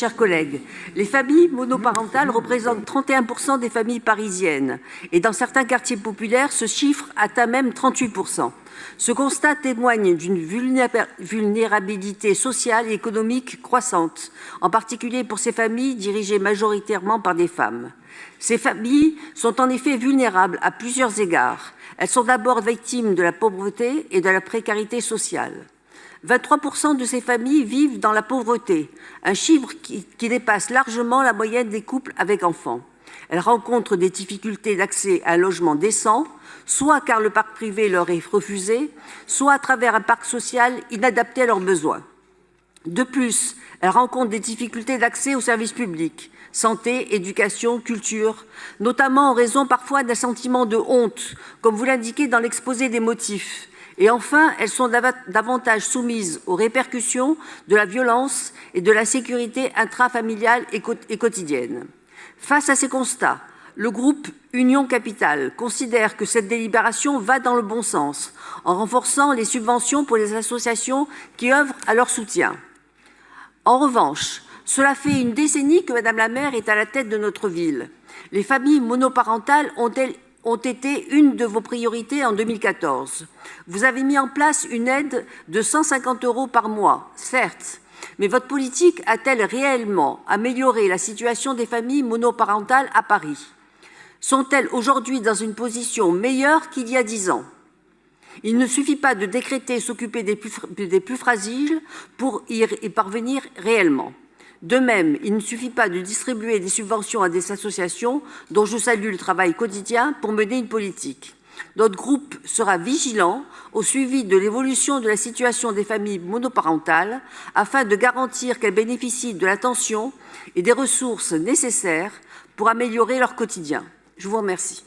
Chers collègues, les familles monoparentales représentent 31% des familles parisiennes et dans certains quartiers populaires, ce chiffre atteint même 38%. Ce constat témoigne d'une vulnérabilité sociale et économique croissante, en particulier pour ces familles dirigées majoritairement par des femmes. Ces familles sont en effet vulnérables à plusieurs égards. Elles sont d'abord victimes de la pauvreté et de la précarité sociale. 23% de ces familles vivent dans la pauvreté, un chiffre qui dépasse largement la moyenne des couples avec enfants. Elles rencontrent des difficultés d'accès à un logement décent, soit car le parc privé leur est refusé, soit à travers un parc social inadapté à leurs besoins. De plus, elles rencontrent des difficultés d'accès aux services publics, santé, éducation, culture, notamment en raison parfois d'un sentiment de honte, comme vous l'indiquez dans l'exposé des motifs. Et enfin, elles sont davantage soumises aux répercussions de la violence et de l'insécurité intrafamiliale et quotidienne. Face à ces constats, le groupe Union Capitale considère que cette délibération va dans le bon sens, en renforçant les subventions pour les associations qui œuvrent à leur soutien. En revanche, cela fait une décennie que Madame la maire est à la tête de notre ville. Les familles monoparentales ont été une de vos priorités en 2014. Vous avez mis en place une aide de 150 € par mois, certes, mais votre politique a-t-elle réellement amélioré la situation des familles monoparentales à Paris? Sont-elles aujourd'hui dans une position meilleure qu'il y a 10 ans? Il ne suffit pas de décréter s'occuper des plus fragiles pour y parvenir réellement. De même, il ne suffit pas de distribuer des subventions à des associations dont je salue le travail quotidien pour mener une politique. Notre groupe sera vigilant au suivi de l'évolution de la situation des familles monoparentales afin de garantir qu'elles bénéficient de l'attention et des ressources nécessaires pour améliorer leur quotidien. Je vous remercie.